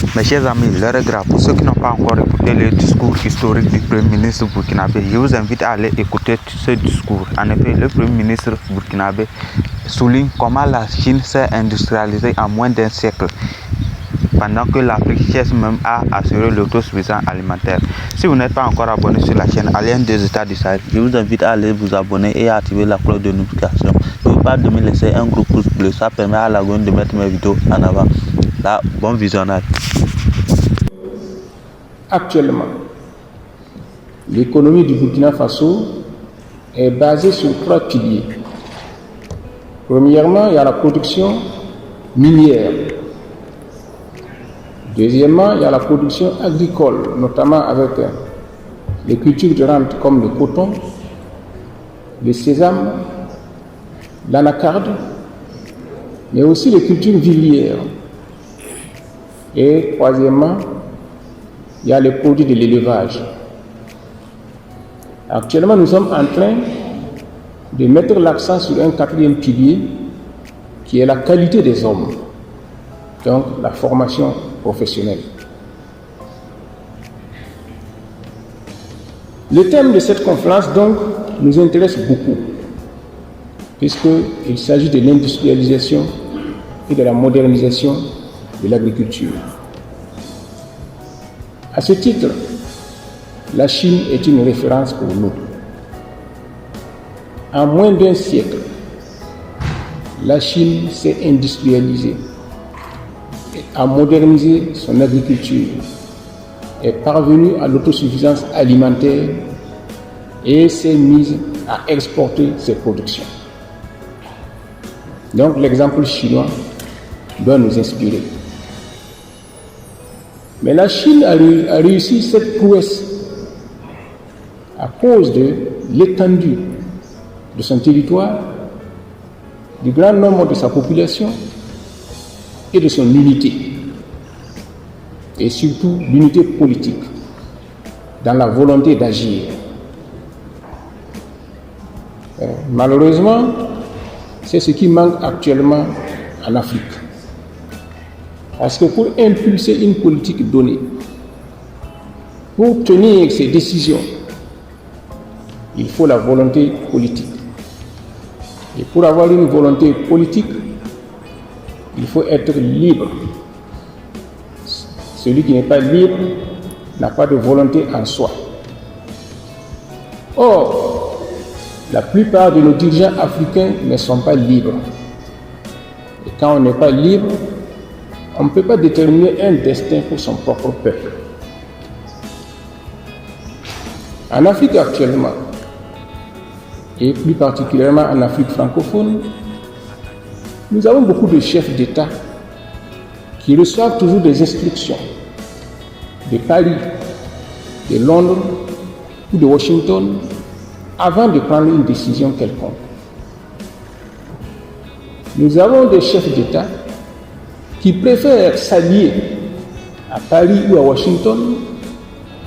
Mes chers amis, l'heure est grave. Pour ceux qui n'ont pas encore écouté le discours historique du Premier ministre burkinabé, je vous invite à aller écouter ce discours. En effet, le Premier ministre burkinabé souligne comment la Chine s'est industrialisée en moins d'un siècle, pendant que l'Afrique cherche même à assurer l'autosuffisance alimentaire. Si vous n'êtes pas encore abonné sur la chaîne Alliance des États du Sahel, je vous invite à aller vous abonner et à activer la cloche de notification. N'oubliez pas de me laisser un gros pouce bleu, ça permet à la de mettre mes vidéos en avant. Là, bon visionnage. Actuellement, l'économie du Burkina Faso est basée sur 3 piliers. Premièrement, il y a la production minière. Deuxièmement, il y a la production agricole, notamment avec les cultures de rente comme le coton, le sésame, l'anacarde, mais aussi les cultures vivrières. Et troisièmement, il y a les produits de l'élevage. Actuellement, nous sommes en train de mettre l'accent sur un 4e pilier qui est la qualité des hommes, donc la formation professionnelle. Le thème de cette conférence, donc, nous intéresse beaucoup, puisqu'il s'agit de l'industrialisation et de la modernisation de l'agriculture. À ce titre, la Chine est une référence pour nous. En moins d'un siècle, la Chine s'est industrialisée, a modernisé son agriculture, est parvenue à l'autosuffisance alimentaire et s'est mise à exporter ses productions. Donc l'exemple chinois doit nous inspirer. Mais la Chine a réussi cette prouesse à cause de l'étendue de son territoire, du grand nombre de sa population et de son unité, et surtout l'unité politique, dans la volonté d'agir. Malheureusement, c'est ce qui manque actuellement en Afrique. Parce que pour impulser une politique donnée, pour tenir ses décisions, il faut la volonté politique. Et pour avoir une volonté politique, il faut être libre. Celui qui n'est pas libre n'a pas de volonté en soi. Or, la plupart de nos dirigeants africains ne sont pas libres. Et quand on n'est pas libre, on ne peut pas déterminer un destin pour son propre peuple. En Afrique actuellement, et plus particulièrement en Afrique francophone, nous avons beaucoup de chefs d'État qui reçoivent toujours des instructions de Paris, de Londres ou de Washington avant de prendre une décision quelconque. Nous avons des chefs d'État qui préfèrent s'allier à Paris ou à Washington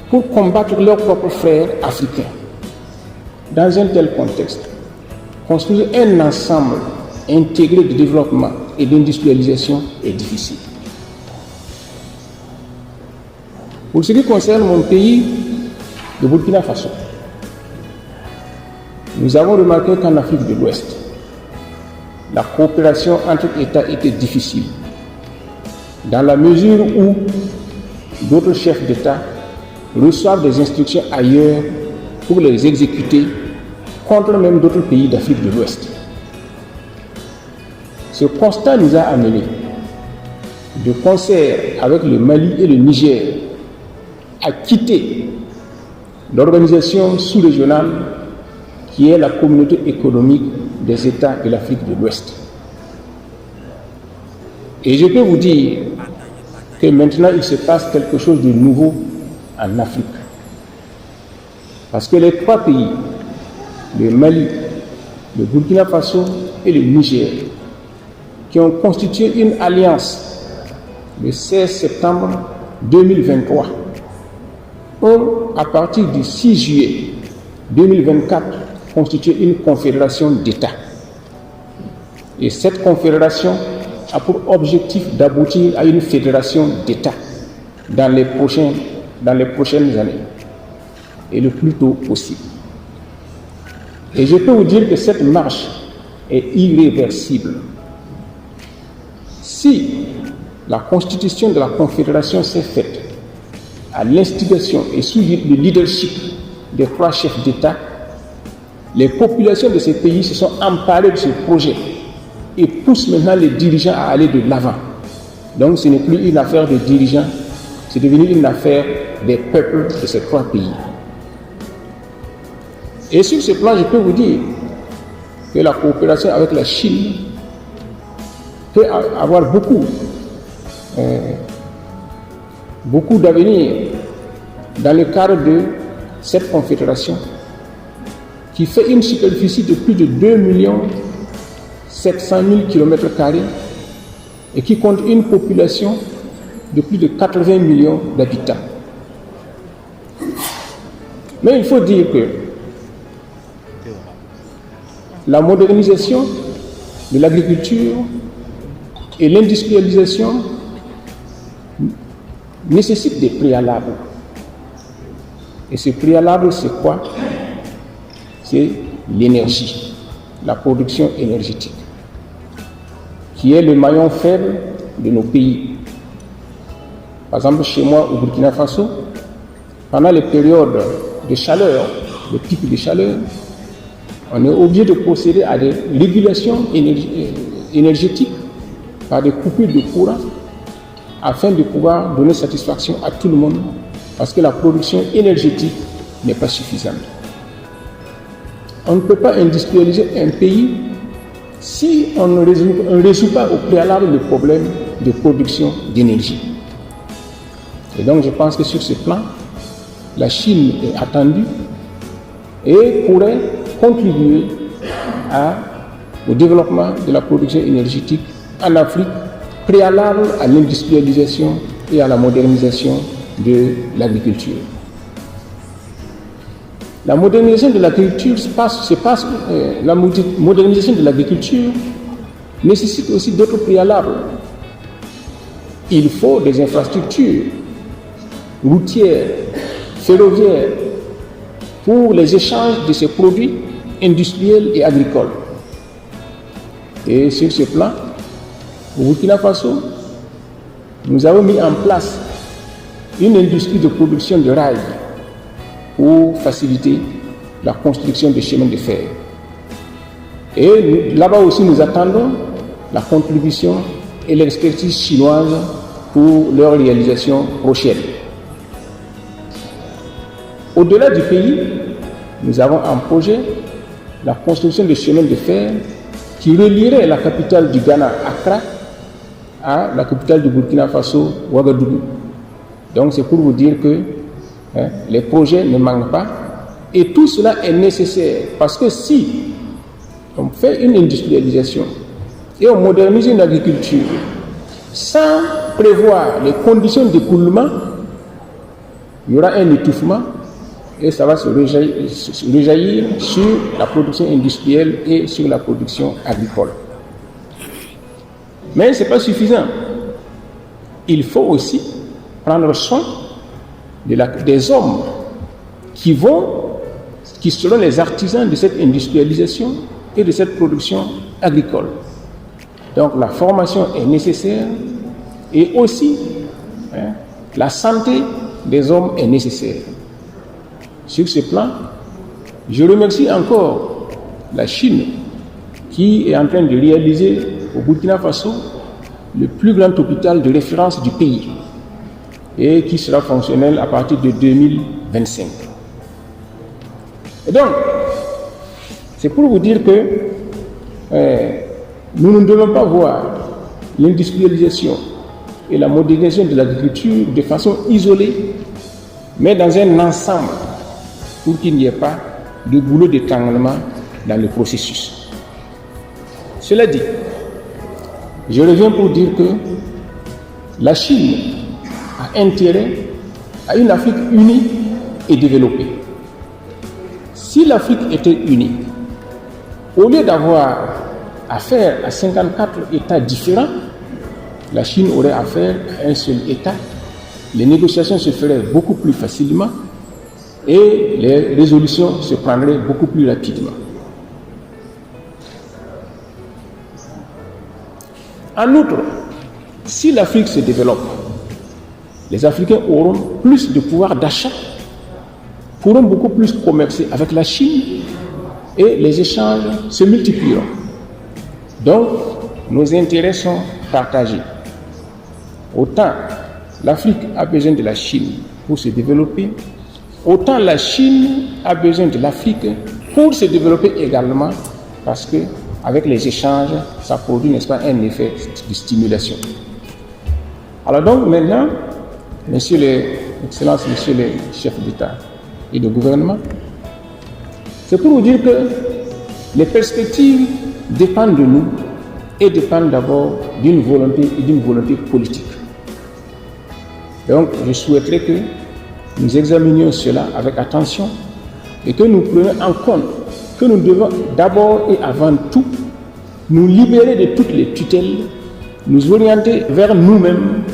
pour combattre leurs propres frères africains. Dans un tel contexte, construire un ensemble intégré de développement et d'industrialisation est difficile. Pour ce qui concerne mon pays, le Burkina Faso, nous avons remarqué qu'en Afrique de l'Ouest, la coopération entre États était difficile, dans la mesure où d'autres chefs d'État reçoivent des instructions ailleurs pour les exécuter contre même d'autres pays d'Afrique de l'Ouest. Ce constat nous a amenés, de concert avec le Mali et le Niger, à quitter l'organisation sous-régionale qui est la communauté économique des États de l'Afrique de l'Ouest. Et je peux vous dire que maintenant il se passe quelque chose de nouveau en Afrique. Parce que les 3 pays, le Mali, le Burkina Faso et le Niger, qui ont constitué une alliance le 16 septembre 2023, ont, à partir du 6 juillet 2024, constitué une confédération d'États. Et cette confédération a pour objectif d'aboutir à une fédération d'États dans les prochaines années, et le plus tôt possible. Et je peux vous dire que cette marche est irréversible. Si la constitution de la Confédération s'est faite à l'instigation et sous le leadership des 3 chefs d'État, les populations de ces pays se sont emparées de ce projet et poussent maintenant les dirigeants à aller de l'avant. Donc ce n'est plus une affaire de dirigeants, c'est devenu une affaire des peuples de ces 3 pays. Et sur ce plan, je peux vous dire que la coopération avec la Chine peut avoir beaucoup d'avenir dans le cadre de cette confédération qui fait une superficie de plus de 2 700 000 km² et qui compte une population de plus de 80 millions d'habitants. Mais il faut dire que la modernisation de l'agriculture et l'industrialisation nécessitent des préalables. Et ce préalable, c'est quoi? C'est l'énergie, la production énergétique, qui est le maillon faible de nos pays. Par exemple, chez moi, au Burkina Faso, pendant les périodes de chaleur, les pics de chaleur, on est obligé de procéder à des régulations énergétiques par des coupures de courant afin de pouvoir donner satisfaction à tout le monde parce que la production énergétique n'est pas suffisante. On ne peut pas industrialiser un pays si on ne résout pas au préalable le problème de production d'énergie. Et donc je pense que sur ce plan, la Chine est attendue et pourrait contribuer au développement de la production énergétique en Afrique, préalable à l'industrialisation et à la modernisation de l'agriculture. La modernisation de l'agriculture nécessite aussi d'autres préalables. Il faut des infrastructures routières, ferroviaires, pour les échanges de ces produits industriels et agricoles. Et sur ce plan, au Burkina Faso, nous avons mis en place une industrie de production de rails pour faciliter la construction de chemins de fer. Et là-bas aussi, nous attendons la contribution et l'expertise chinoise pour leur réalisation prochaine. Au-delà du pays, nous avons en projet la construction de chemins de fer qui relierait la capitale du Ghana, Accra, à la capitale du Burkina Faso, Ouagadougou. Donc c'est pour vous dire que les projets ne manquent pas et tout cela est nécessaire parce que si on fait une industrialisation et on modernise une agriculture sans prévoir les conditions d'écoulement, il y aura un étouffement et ça va se rejaillir sur la production industrielle et sur la production agricole. Mais ce n'est pas suffisant. Il faut aussi prendre soin des hommes qui seront les artisans de cette industrialisation et de cette production agricole. Donc la formation est nécessaire et aussi la santé des hommes est nécessaire. Sur ce plan, je remercie encore la Chine qui est en train de réaliser au Burkina Faso le plus grand hôpital de référence du pays et qui sera fonctionnel à partir de 2025. Et donc, c'est pour vous dire que nous ne devons pas voir l'industrialisation et la modernisation de l'agriculture de façon isolée, mais dans un ensemble pour qu'il n'y ait pas de goulot d'étranglement dans le processus. Cela dit, je reviens pour dire que la Chine a intérêt à une Afrique unie et développée. Si l'Afrique était unie, au lieu d'avoir affaire à 54 États différents, la Chine aurait affaire à un seul État les négociations se feraient beaucoup plus facilement et les résolutions se prendraient beaucoup plus rapidement. En outre, si l'Afrique se développe, les Africains auront plus de pouvoir d'achat, pourront beaucoup plus commercer avec la Chine et les échanges se multiplieront. Donc, nos intérêts sont partagés. Autant l'Afrique a besoin de la Chine pour se développer, autant la Chine a besoin de l'Afrique pour se développer également, parce que avec les échanges, ça produit, n'est-ce pas, un effet de stimulation. Alors donc maintenant, Excellences, messieurs les chefs d'État et de gouvernement, c'est pour vous dire que les perspectives dépendent de nous et dépendent d'abord d'une volonté politique. Donc je souhaiterais que nous examinions cela avec attention et que nous prenions en compte que nous devons d'abord et avant tout nous libérer de toutes les tutelles, nous orienter vers nous-mêmes